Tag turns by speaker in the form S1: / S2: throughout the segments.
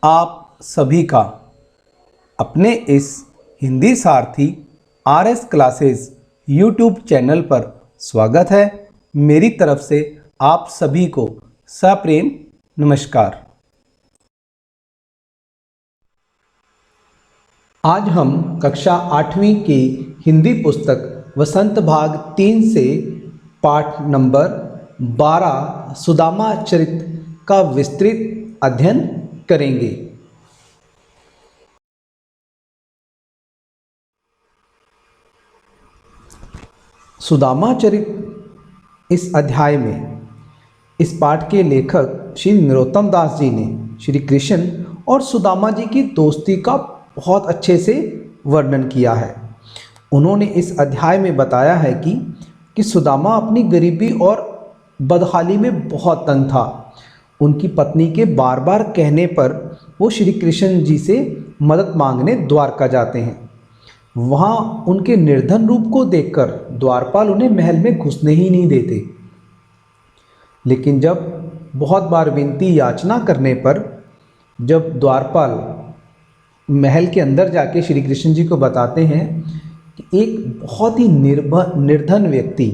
S1: आप सभी का अपने इस हिंदी सारथी आरएस क्लासेस यूट्यूब चैनल पर स्वागत है। मेरी तरफ से आप सभी को सप्रेम नमस्कार। आज हम कक्षा 8वीं की हिंदी पुस्तक वसंत भाग 3 से पाठ नंबर 12 सुदामा चरित का विस्तृत अध्ययन करेंगे। सुदामा चरित इस अध्याय में इस पाठ के लेखक श्री नरोत्तम दास जी ने श्री कृष्ण और सुदामा जी की दोस्ती का बहुत अच्छे से वर्णन किया है। उन्होंने इस अध्याय में बताया है कि सुदामा अपनी गरीबी और बदहाली में बहुत तंग था। उनकी पत्नी के बार बार कहने पर वो श्री कृष्ण जी से मदद मांगने द्वारका जाते हैं। वहाँ उनके निर्धन रूप को देखकर द्वारपाल उन्हें महल में घुसने ही नहीं देते। लेकिन जब बहुत बार विनती याचना करने पर जब द्वारपाल महल के अंदर जाके श्री कृष्ण जी को बताते हैं कि एक बहुत ही निर्धन व्यक्ति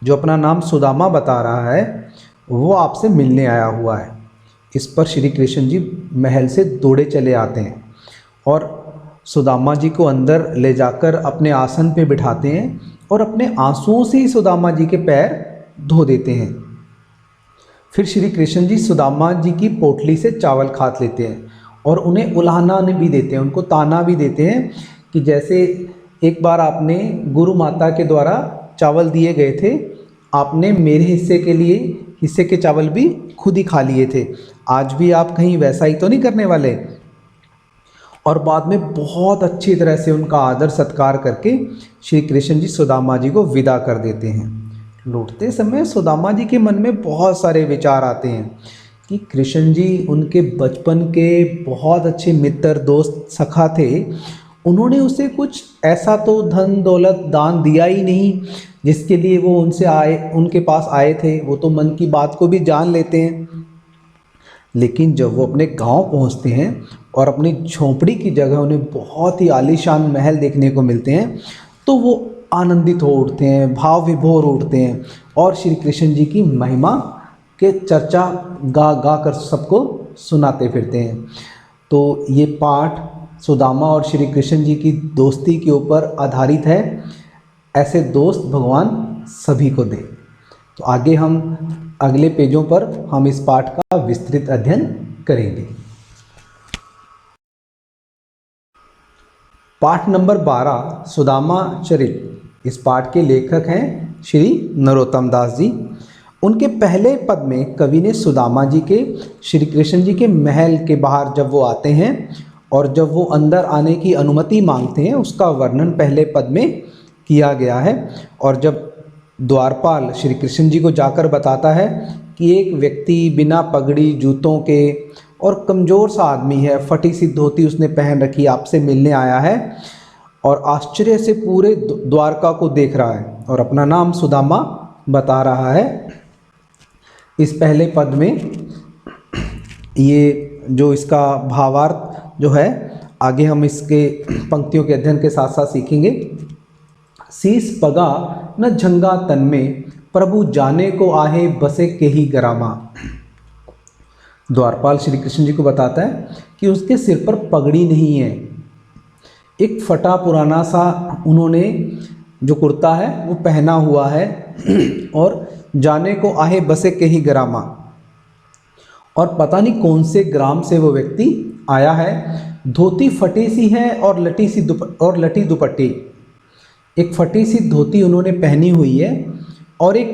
S1: जो अपना नाम सुदामा बता रहा है वो आपसे मिलने आया हुआ है। इस पर श्री कृष्ण जी महल से दौड़े चले आते हैं और सुदामा जी को अंदर ले जाकर अपने आसन पे बिठाते हैं और अपने आंसुओं से ही सुदामा जी के पैर धो देते हैं। फिर श्री कृष्ण जी सुदामा जी की पोटली से चावल खात लेते हैं और उन्हें उलाहना भी देते हैं, उनको ताना भी देते हैं कि जैसे एक बार आपने गुरु माता के द्वारा चावल दिए गए थे, आपने मेरे हिस्से के चावल भी खुद ही खा लिए थे, आज भी आप कहीं वैसा ही तो नहीं करने वाले। और बाद में बहुत अच्छी तरह से उनका आदर सत्कार करके श्री कृष्ण जी सुदामा जी को विदा कर देते हैं। लौटते समय सुदामा जी के मन में बहुत सारे विचार आते हैं कि कृष्ण जी उनके बचपन के बहुत अच्छे मित्र दोस्त सखा थे, उन्होंने उसे कुछ ऐसा तो धन दौलत दान दिया ही नहीं जिसके लिए वो उनके पास आए थे। वो तो मन की बात को भी जान लेते हैं। लेकिन जब वो अपने गांव पहुंचते हैं और अपनी झोंपड़ी की जगह उन्हें बहुत ही आलीशान महल देखने को मिलते हैं तो वो आनंदित हो उठते हैं, भाव विभोर उठते हैं और श्री कृष्ण जी की महिमा के चर्चा गा गा कर सबको सुनाते फिरते हैं। तो ये पाठ सुदामा और श्री कृष्ण जी की दोस्ती के ऊपर आधारित है। ऐसे दोस्त भगवान सभी को दे। तो आगे हम अगले पेजों पर हम इस पाठ का विस्तृत अध्ययन करेंगे। पाठ नंबर 12 सुदामा चरित। इस पाठ के लेखक हैं श्री नरोत्तम दास जी। उनके पहले पद में कवि ने सुदामा जी के श्री कृष्ण जी के महल के बाहर जब वो आते हैं और जब वो अंदर आने की अनुमति मांगते हैं उसका वर्णन पहले पद में किया गया है। और जब द्वारपाल श्री कृष्ण जी को जाकर बताता है कि एक व्यक्ति बिना पगड़ी जूतों के और कमज़ोर सा आदमी है, फटी सी धोती उसने पहन रखी, आपसे मिलने आया है और आश्चर्य से पूरे द्वारका को देख रहा है और अपना नाम सुदामा बता रहा है। इस पहले पद में ये जो इसका भावार्थ जो है आगे हम इसके पंक्तियों के अध्ययन के साथ साथ सीखेंगे। शीस पगा न झंगा तन में, प्रभु जाने को आहे बसे के ही गरामा। द्वारपाल श्री कृष्ण जी को बताता है कि उसके सिर पर पगड़ी नहीं है, एक फटा पुराना सा उन्होंने जो कुर्ता है वो पहना हुआ है और जाने को आहे बसे के ही ग्रामा, और पता नहीं कौन से ग्राम से वो व्यक्ति आया है। धोती फटी सी है और लटी दुपट्टी, एक फटी सी धोती उन्होंने पहनी हुई है और एक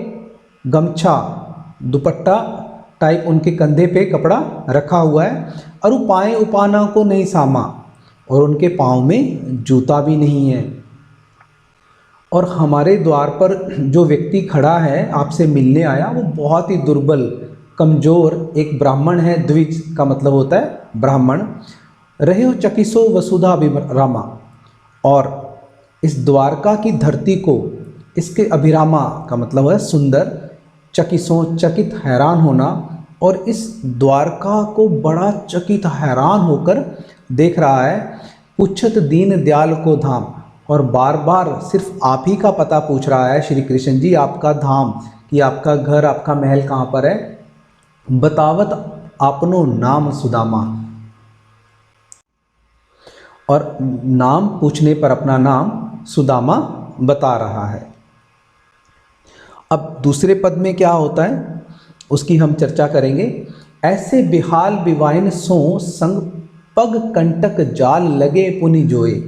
S1: गमछा दुपट्टा टाइप उनके कंधे पे कपड़ा रखा हुआ है और वो पाए उपाना को नहीं सामा और उनके पाँव में जूता भी नहीं है। और हमारे द्वार पर जो व्यक्ति खड़ा है आपसे मिलने आया वो बहुत ही दुर्बल कमज़ोर एक ब्राह्मण है। द्विज का मतलब होता है ब्राह्मण। रहे हो चकिसो वसुधा अभिरामा, और इस द्वारका की धरती को इसके अभिरामा का मतलब है सुंदर, चकिसों चकित हैरान होना, और इस द्वारका को बड़ा चकित हैरान होकर देख रहा है। पूछत दीन दयाल को धाम, और बार बार सिर्फ आप ही का पता पूछ रहा है श्री कृष्ण जी, आपका धाम कि आपका घर, आपका महल कहाँ पर है। बतावत आपनो नाम सुदामा, और नाम पूछने पर अपना नाम सुदामा बता रहा है। अब दूसरे पद में क्या होता है उसकी हम चर्चा करेंगे। ऐसे बिहाल बिवाइन सो संग पग कंटक जाल लगे पुनि जोए।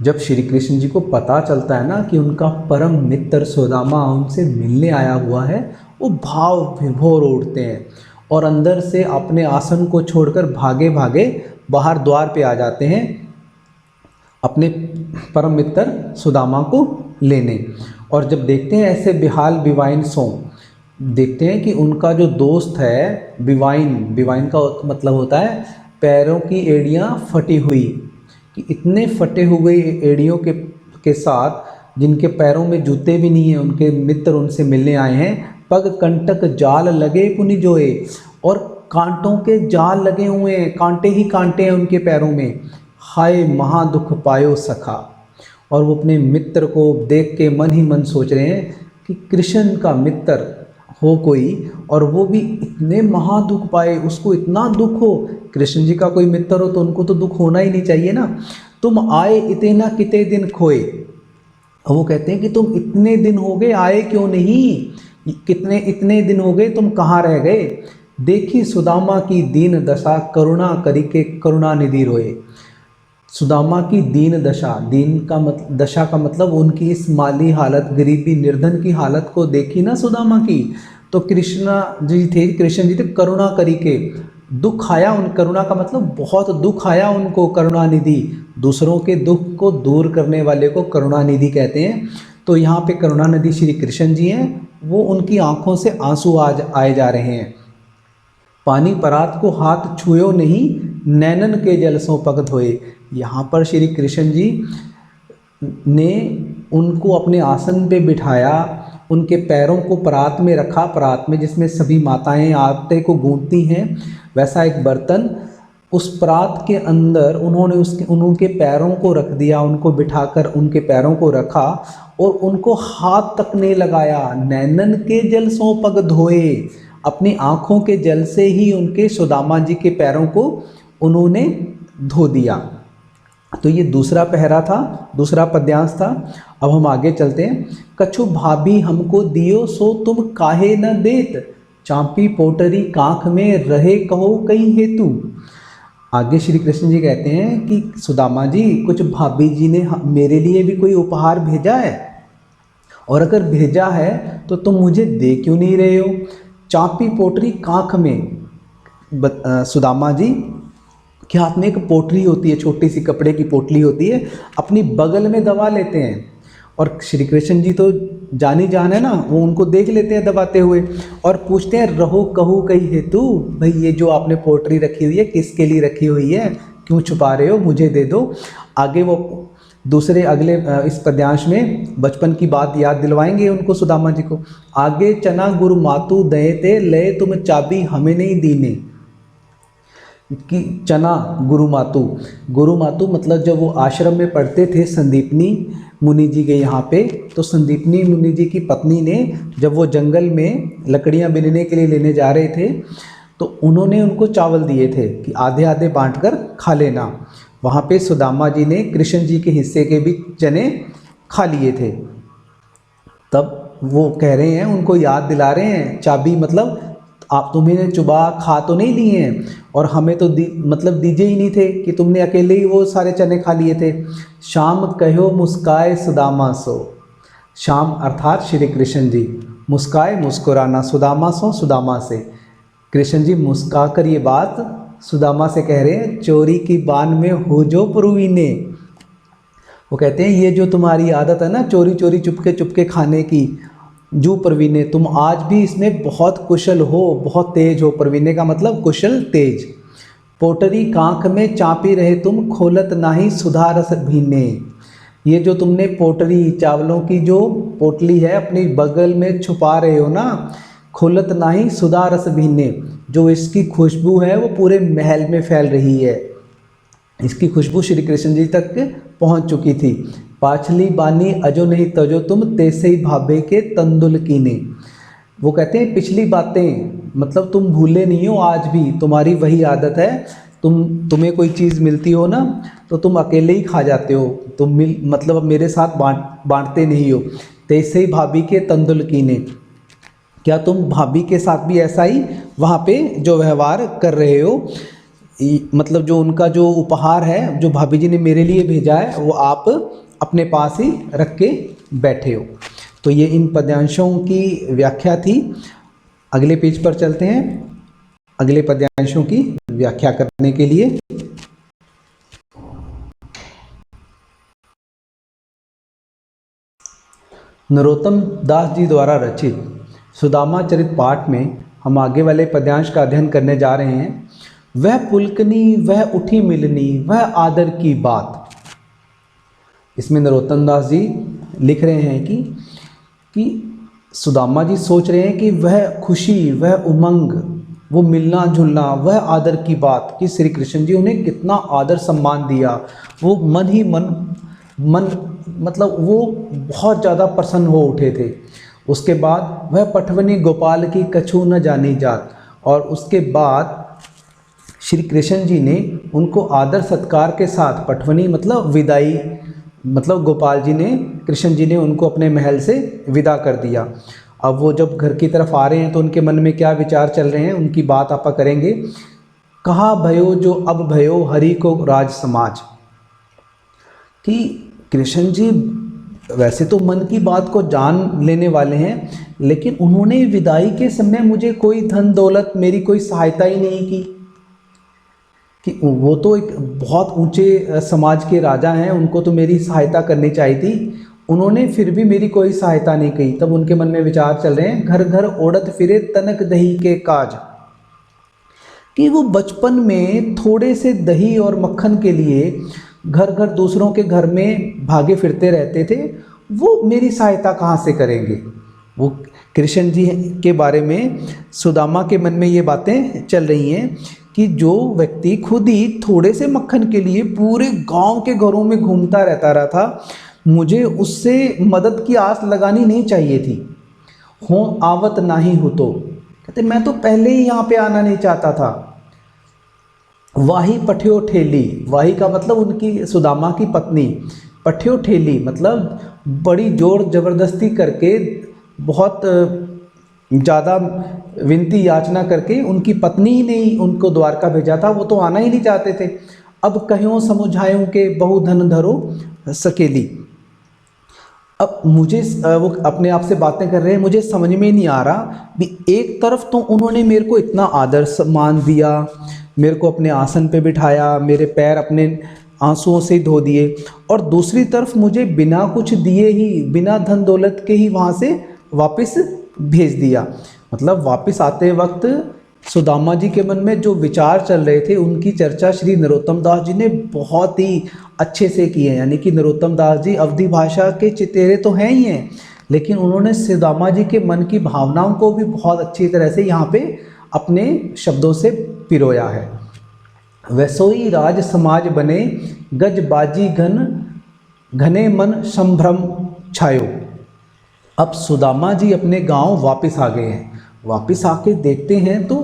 S1: जब श्री कृष्ण जी को पता चलता है ना कि उनका परम मित्र सुदामा उनसे मिलने आया हुआ है, वो भाव विभोर उठते हैं और अंदर से अपने आसन को छोड़कर भागे भागे बाहर द्वार पे आ जाते हैं अपने परम मित्र सुदामा को लेने। और जब देखते हैं ऐसे बिहाल बिवाइन सो, देखते हैं कि उनका जो दोस्त है बिवाइन, बिवाइन का मतलब होता है पैरों की एड़ियाँ फटी हुई, कि इतने फटे हुए एड़ियों के साथ जिनके पैरों में जूते भी नहीं हैं, उनके मित्र उनसे मिलने आए हैं। पग कंटक जाल लगे पुनि जोए, और कांटों के जाल लगे हुए हैं, कांटे ही कांटे हैं उनके पैरों में। हाय महा दुख पायो सखा, और वो अपने मित्र को देख के मन ही मन सोच रहे हैं कि कृष्ण का मित्र हो कोई और वो भी इतने महा दुख पाए, उसको इतना दुख हो। कृष्ण जी का कोई मित्र हो तो उनको तो दुख होना ही नहीं चाहिए ना। तुम आए इतना किते दिन खोए, वो कहते हैं कि तुम इतने दिन हो गए आए क्यों नहीं, कितने इतने दिन हो गए, तुम कहाँ रह गए। देखी सुदामा की दीन दशा, करुणा करी के करुणा निधि रोए। सुदामा की दीन दशा, दीन का मतलब, दशा का मतलब उनकी इस माली हालत, गरीबी निर्धन की हालत को देखी ना सुदामा की, तो कृष्ण जी थे करुणा करी के, दुख आया उन, करुणा का मतलब बहुत दुख आया उनको। करुणा निधि, दूसरों के दुख को दूर करने वाले को करुणा निधि कहते हैं। तो यहाँ पे करुणा निधि श्री कृष्ण जी हैं, वो उनकी आंखों से आंसू आए जा रहे हैं। पानी परात को हाथ छुयो नहीं, नैनन के जल सो पग धोए। यहाँ पर श्री कृष्ण जी ने उनको अपने आसन पे बिठाया, उनके पैरों को परात में रखा, परात में जिसमें सभी माताएं आटे को गूंथती हैं, वैसा एक बर्तन, उस परात के अंदर उन्होंने उनके पैरों को रख दिया, उनको बिठाकर उनके पैरों को रखा और उनको हाथ तक नहीं लगाया। नैनन के जल सो पग धोए, अपनी आँखों के जल से ही उनके सुदामा जी के पैरों को उन्होंने धो दिया। तो ये दूसरा पहरा था, दूसरा पद्यांश था। अब हम आगे चलते हैं। कछु भाभी हमको दियो सो तुम काहे न देत, चांपी पोटरी कांख में रहे कहो कहीं हेतु। आगे श्री कृष्ण जी कहते हैं कि सुदामा जी, कुछ भाभी जी ने मेरे लिए भी कोई उपहार भेजा है, और अगर भेजा है तो तुम मुझे दे क्यों नहीं रहे हो। चांपी पोटरी कांख में, सुदामा जी के हाथ में एक पोटली होती है, छोटी सी कपड़े की पोटली होती है, अपनी बगल में दबा लेते हैं। और श्री कृष्ण जी तो जानी जान है ना, वो उनको देख लेते हैं दबाते हुए और पूछते हैं रहो कहू कही हेतु, भाई ये जो आपने पोटली रखी हुई है किसके लिए रखी हुई है, क्यों छुपा रहे हो, मुझे दे दो। आगे वो दूसरे अगले इस पद्यांश में बचपन की बात याद दिलवाएंगे उनको, सुदामा जी को। आगे चना गुरु मातु दये ते ले तुम चाबी हमें नहीं दीने, कि चना गुरु मातु मतलब जब वो आश्रम में पढ़ते थे संदीपनी मुनि जी के यहाँ पे, तो संदीपनी मुनि जी की पत्नी ने जब वो जंगल में लकड़ियाँ बीनने के लिए लेने जा रहे थे तो उन्होंने उनको चावल दिए थे कि आधे आधे बांटकर खा लेना। वहाँ पे सुदामा जी ने कृष्ण जी के हिस्से के भी चने खा लिए थे। तब वो कह रहे हैं, उनको याद दिला रहे हैं, चाबी मतलब आप तुम्हें चुबा खा तो नहीं लिए हैं, और हमें तो मतलब दीजे ही नहीं थे कि तुमने अकेले ही वो सारे चने खा लिए थे। शाम कहो मुस्काए सुदामा सो, शाम अर्थात श्री कृष्ण जी, मुस्काए मुस्कुराना, सुदामा सो सुदामा से। कृष्ण जी मुस्का कर ये बात सुदामा से कह रहे हैं, चोरी की बान में हो जो पुरवीने। वो कहते हैं ये जो तुम्हारी आदत है ना चोरी चोरी चुपके खाने की, जू प्रवीणे, तुम आज भी इसमें बहुत कुशल हो, बहुत तेज हो। प्रवीणे का मतलब कुशल तेज। पोटरी कांख में चापी रहे तुम, खोलत नाही सुधा रस भीने। ये जो तुमने पोटरी चावलों की जो पोटली है अपनी बगल में छुपा रहे हो ना, खोलत नाही सुधा रस भीने, जो इसकी खुशबू है वो पूरे महल में फैल रही है। इसकी खुशबू श्री कृष्ण जी तक पहुंच चुकी थी। पाछली बानी अजो नहीं तजो तुम, तैसे ही भाभे के तंदुल कीने। वो कहते हैं पिछली बातें मतलब तुम भूले नहीं हो, आज भी तुम्हारी वही आदत है। तुम्हें कोई चीज़ मिलती हो ना तो तुम अकेले ही खा जाते हो, तुम मतलब मेरे साथ बांटते नहीं हो। तैसे ही भाभी के तंदुल कीने, क्या तुम भाभी के साथ भी ऐसा ही वहाँ पे जो व्यवहार कर रहे हो, मतलब जो उनका जो उपहार है जो भाभी जी ने मेरे लिए भेजा है वो आप अपने पास ही रख के बैठे हो। तो ये इन पद्यांशों की व्याख्या थी। अगले पेज पर चलते हैं अगले पद्यांशों की व्याख्या करने के लिए। नरोत्तम दास जी द्वारा रचित सुदामा चरित पाठ में हम आगे वाले पद्यांश का अध्ययन करने जा रहे हैं। वह पुलकनी वह उठी मिलनी वह आदर की बात। इसमें नरोत्तम दास जी लिख रहे हैं कि सुदामा जी सोच रहे हैं कि वह खुशी वह उमंग वो मिलना जुलना वह आदर की बात, कि श्री कृष्ण जी उन्हें कितना आदर सम्मान दिया। वो मन ही मन मतलब वो बहुत ज़्यादा प्रसन्न हो उठे थे। उसके बाद वह पठवनी गोपाल की कछु न जानी जात, और उसके बाद श्री कृष्ण जी ने उनको आदर सत्कार के साथ, पठवनी मतलब विदाई, मतलब गोपाल जी ने कृष्ण जी ने उनको अपने महल से विदा कर दिया। अब वो जब घर की तरफ आ रहे हैं तो उनके मन में क्या विचार चल रहे हैं उनकी बात आपा करेंगे। कहा भयो जो अब भयो हरि को राज समाज, कि कृष्ण जी वैसे तो मन की बात को जान लेने वाले हैं, लेकिन उन्होंने विदाई के समय मुझे कोई धन दौलत मेरी कोई सहायता ही नहीं की। कि वो तो एक बहुत ऊंचे समाज के राजा हैं, उनको तो मेरी सहायता करनी चाहिए थी, उन्होंने फिर भी मेरी कोई सहायता नहीं की। तब उनके मन में विचार चल रहे हैं घर घर ओढ़त फिरे तनक दही के काज, कि वो बचपन में थोड़े से दही और मक्खन के लिए घर घर दूसरों के घर में भागे फिरते रहते थे, वो मेरी सहायता कहाँ से करेंगे। वो कृष्ण जी के बारे में सुदामा के मन में ये बातें चल रही हैं कि जो व्यक्ति खुद ही थोड़े से मक्खन के लिए पूरे गांव के घरों में घूमता रहा था, मुझे उससे मदद की आस लगानी नहीं चाहिए थी। हो आवत नाही हो, तो कहते मैं तो पहले ही यहाँ पे आना नहीं चाहता था। वाही पठ्यो ठेली, वाही का मतलब उनकी सुदामा की पत्नी, पठ्यो ठेली मतलब बड़ी जोर जबरदस्ती करके बहुत ज़्यादा विनती याचना करके उनकी पत्नी ने ही उनको द्वारका भेजा था, वो तो आना ही नहीं चाहते थे। अब कहो समुझाऊं के बहु धन धरो सकेली। अब मुझे वो अपने आप से बातें कर रहे हैं, मुझे समझ में नहीं आ रहा भी एक तरफ तो उन्होंने मेरे को इतना आदर सम्मान दिया, मेरे को अपने आसन पे बिठाया, मेरे पैर अपने आंसुओं से धो दिए, और दूसरी तरफ मुझे बिना कुछ दिए ही बिना धन दौलत के ही वहाँ से वापस भेज दिया। मतलब वापस आते वक्त सुदामा जी के मन में जो विचार चल रहे थे उनकी चर्चा श्री नरोत्तम दास जी ने बहुत ही अच्छे से की है। यानी कि नरोत्तम दास जी अवधी भाषा के चितेरे तो हैं ही हैं, लेकिन उन्होंने सुदामा जी के मन की भावनाओं को भी बहुत अच्छी तरह से यहाँ पे अपने शब्दों से पिरोया है। वैसोई राज समाज बने गज बाजी घने मन संभ्रम छायो। अब सुदामा जी अपने गांव वापस आ गए हैं। वापस आके देखते हैं तो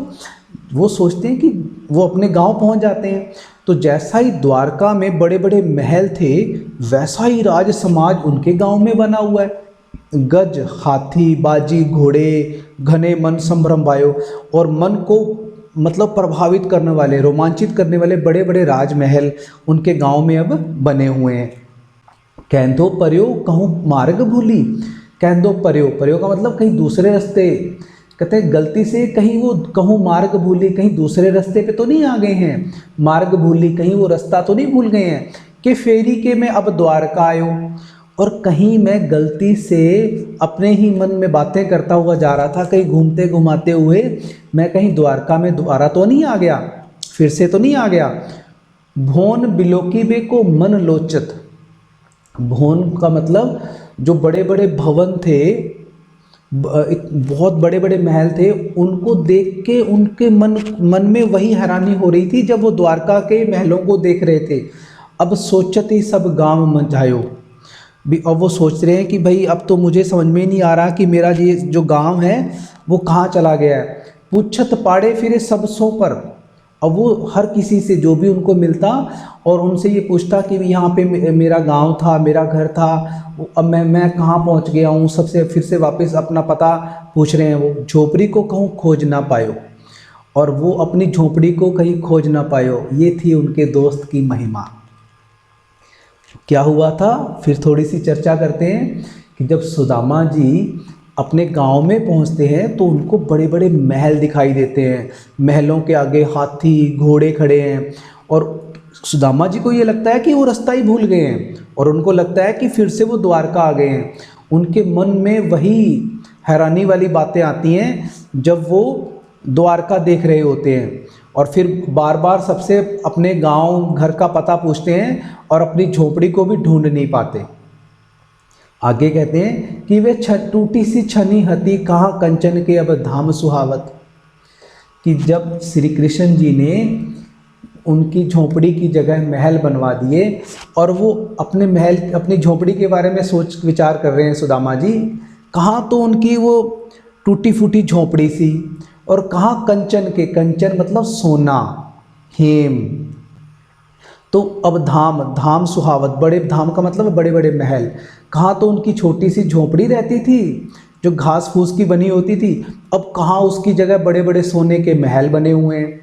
S1: वो सोचते हैं कि वो अपने गांव पहुंच जाते हैं। तो जैसा ही द्वारका में बड़े बड़े महल थे वैसा ही राज समाज उनके गांव में बना हुआ है। गज हाथी बाजी घोड़े घने मन संभ्रम वायो, और मन को मतलब प्रभावित करने वाले रोमांचित करने वाले बड़े बड़े राजमहल उनके गांव में अब बने हुए हैं। कैंधो पर्यो कहूँ मार्ग भूली, कैंधो पर्यो, पर्यो का मतलब कहीं दूसरे रास्ते, कहते हैं गलती से कहीं वो कहूँ मार्ग भूली, कहीं दूसरे रास्ते पे तो नहीं आ गए हैं, मार्ग भूली कहीं वो रास्ता तो नहीं भूल गए हैं, कि फेरी के मैं अब द्वारका आयो, और कहीं मैं गलती से अपने ही मन में बातें करता हुआ जा रहा था, कहीं घूमते घुमाते हुए मैं कहीं द्वारका में दोबारा तो नहीं आ गया, फिर से तो नहीं आ गया। भोन बिलोकी बे को मन लोचत, भवन का मतलब जो बड़े बड़े भवन थे बहुत बड़े बड़े महल थे, उनको देख के उनके मन में वही हैरानी हो रही थी जब वो द्वारका के महलों को देख रहे थे। अब सोचत ही सब गांव मझायो भी, अब वो सोच रहे हैं कि भाई अब तो मुझे समझ में नहीं आ रहा कि मेरा ये जो गांव है वो कहाँ चला गया है। पूछत पाड़े फिरे सब सो पर, अब वो हर किसी से जो भी उनको मिलता और उनसे ये पूछता कि यहाँ पे मेरा गांव था, मेरा घर था, अब मैं कहाँ पहुँच गया हूँ। सबसे फिर से वापस अपना पता पूछ रहे हैं। वो झोपड़ी को कहूँ खोज ना पायो, और वो अपनी झोपड़ी को कहीं खोज ना पायो। ये थी उनके दोस्त की महिमा। क्या हुआ था, फिर थोड़ी सी चर्चा करते हैं कि जब सुदामा जी अपने गांव में पहुंचते हैं तो उनको बड़े बड़े महल दिखाई देते हैं। महलों के आगे हाथी घोड़े खड़े हैं, और सुदामा जी को ये लगता है कि वो रास्ता ही भूल गए हैं, और उनको लगता है कि फिर से वो द्वारका आ गए हैं। उनके मन में वही हैरानी वाली बातें आती हैं जब वो द्वारका देख रहे होते हैं, और फिर बार बार सबसे अपने गांव घर का पता पूछते हैं और अपनी झोपड़ी को भी ढूंढ नहीं पाते। आगे कहते हैं कि वे टूटी सी छनी हती कहाँ कंचन के अब धाम सुहावत, कि जब श्री कृष्ण जी ने उनकी झोपड़ी की जगह महल बनवा दिए और वो अपने महल अपनी झोपड़ी के बारे में सोच विचार कर रहे हैं सुदामा जी, कहाँ तो उनकी वो टूटी फूटी झोपड़ी सी, और कहाँ कंचन के, कंचन मतलब सोना, हेम, तो अब धाम, धाम सुहावत, बड़े धाम का मतलब बड़े बड़े महल। कहाँ तो उनकी छोटी सी झोपड़ी रहती थी जो घास फूस की बनी होती थी, अब कहाँ उसकी जगह बड़े बड़े सोने के महल बने हुए हैं।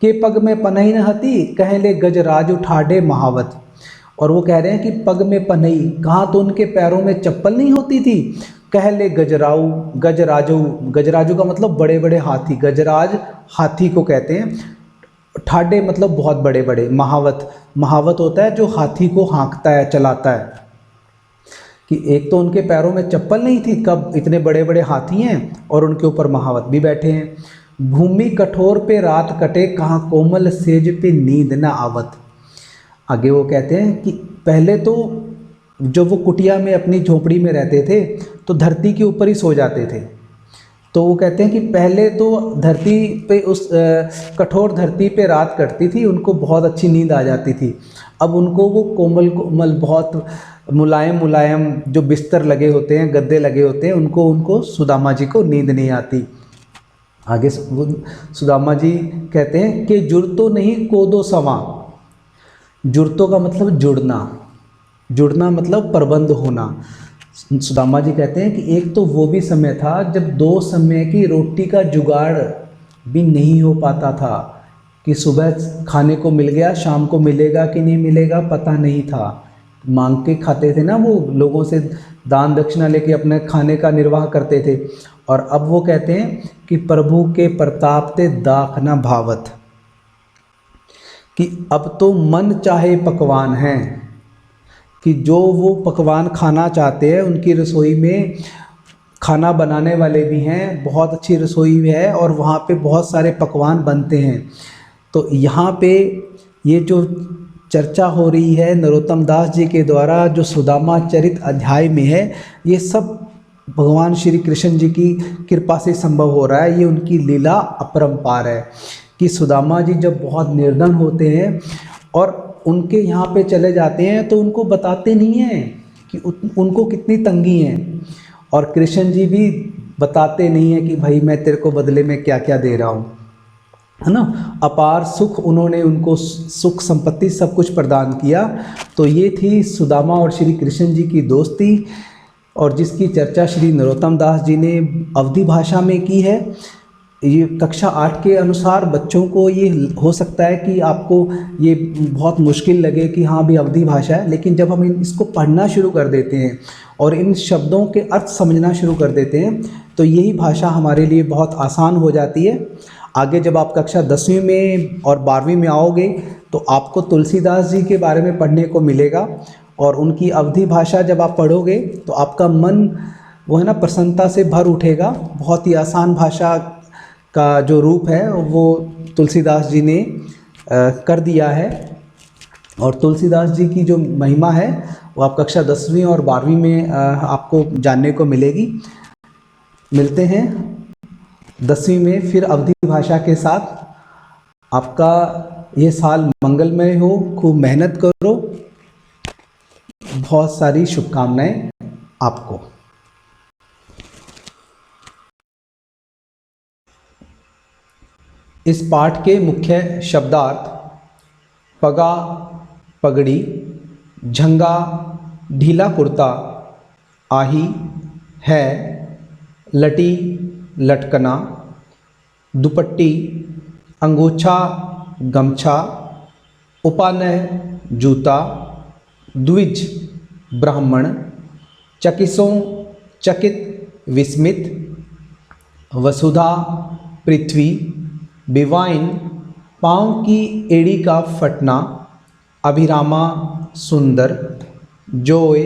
S1: के पग में पनई न हती कह ले गजराज उठाडे महावत, और वो कह रहे हैं कि पग में पनई, कहाँ तो उनके पैरों में चप्पल नहीं होती थी, कह ले गजराऊ गजराजू, गजराजू का मतलब बड़े बड़े हाथी, गजराज हाथी को कहते हैं, ठाडे मतलब बहुत बड़े बड़े, महावत, महावत होता है जो हाथी को हाँकता है चलाता है। कि एक तो उनके पैरों में चप्पल नहीं थी, कब इतने बड़े बड़े हाथी हैं और उनके ऊपर महावत भी बैठे हैं। भूमि कठोर पे रात कटे कहाँ कोमल सेज पे नींद न आवत। आगे वो कहते हैं कि पहले तो जब वो कुटिया में अपनी झोपड़ी में रहते थे तो धरती के ऊपर ही सो जाते थे। तो वो कहते हैं कि पहले तो धरती पे उस कठोर धरती पे रात कटती थी, उनको बहुत अच्छी नींद आ जाती थी। अब उनको वो कोमल कोमल बहुत मुलायम मुलायम जो बिस्तर लगे होते हैं, गद्दे लगे होते हैं, उनको सुदामा जी को नींद नहीं आती। आगे सुदामा जी कहते हैं कि जुड़तो नहीं कोदो सवा, जुड़तो का मतलब जुड़ना, जुड़ना मतलब प्रबंध होना। सुदामा जी कहते हैं कि एक तो वो भी समय था जब 2 समय की रोटी का जुगाड़ भी नहीं हो पाता था, कि सुबह खाने को मिल गया, शाम को मिलेगा कि नहीं मिलेगा पता नहीं था, मांग के खाते थे ना, वो लोगों से दान दक्षिणा लेके अपने खाने का निर्वाह करते थे। और अब वो कहते हैं कि प्रभु के प्रताप ते दाख न भावत, कि अब तो मन चाहे पकवान हैं, कि जो वो पकवान खाना चाहते हैं उनकी रसोई में खाना बनाने वाले भी हैं, बहुत अच्छी रसोई है और वहाँ पे बहुत सारे पकवान बनते हैं। तो यहाँ पे ये जो चर्चा हो रही है नरोत्तम दास जी के द्वारा जो सुदामा चरित अध्याय में है, ये सब भगवान श्री कृष्ण जी की कृपा से संभव हो रहा है। ये उनकी लीला अपरंपार है कि सुदामा जी जब बहुत निर्धन होते हैं और उनके यहाँ पे चले जाते हैं तो उनको बताते नहीं हैं कि उनको कितनी तंगी है, और कृष्ण जी भी बताते नहीं हैं कि भाई मैं तेरे को बदले में क्या क्या दे रहा हूँ, है ना। अपार सुख उन्होंने उनको सुख संपत्ति सब कुछ प्रदान किया। तो ये थी सुदामा और श्री कृष्ण जी की दोस्ती, और जिसकी चर्चा श्री नरोत्तम दास जी ने अवधी भाषा में की है। ये कक्षा 8 के अनुसार बच्चों को ये हो सकता है कि आपको ये बहुत मुश्किल लगे कि हाँ भी अवधी भाषा है, लेकिन जब हम इसको पढ़ना शुरू कर देते हैं और इन शब्दों के अर्थ समझना शुरू कर देते हैं तो यही भाषा हमारे लिए बहुत आसान हो जाती है। आगे जब आप कक्षा 10वीं में और 12वीं में आओगे तो आपको तुलसीदास जी के बारे में पढ़ने को मिलेगा, और उनकी अवधी भाषा जब आप पढ़ोगे तो आपका मन वो है ना प्रसन्नता से भर उठेगा। बहुत ही आसान भाषा का जो रूप है वो तुलसीदास जी ने कर दिया है, और तुलसीदास जी की जो महिमा है वो आप कक्षा 10वीं और 12वीं में आपको जानने को मिलेगी। मिलते हैं 10वीं में फिर अवधी भाषा के साथ। आपका ये साल मंगलमय हो, खूब मेहनत करो, बहुत सारी शुभकामनाएं आपको। इस पाठ के मुख्य शब्दार्थ: पगा पगड़ी, झंगा ढीला कुर्ता, आही है, लटी लटकना, दुपट्टी अंगोछा गमछा, उपानय जूता, द्विज ब्राह्मण, चकिसों चकित विस्मित, वसुधा पृथ्वी, बिवाइन पाँव की एड़ी का फटना, अभिरामा सुंदर, जोए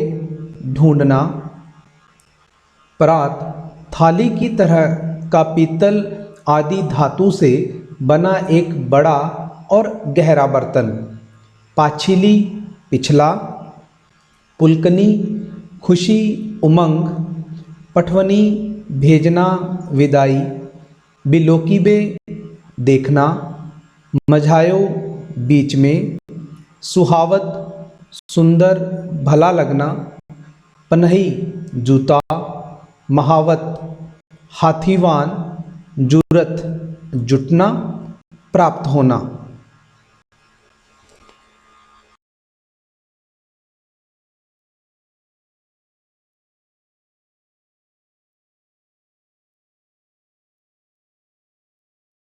S1: ढूंढना, परात थाली की तरह का पीतल आदि धातु से बना एक बड़ा और गहरा बर्तन, पाछिली पिछला, पुलकनी खुशी उमंग, पटवनी भेजना विदाई, बिलोकीबे देखना, मझायो बीच में, सुहावत सुंदर भला लगना, पनही जूता, महावत हाथीवान, जुरत जुटना, प्राप्त होना।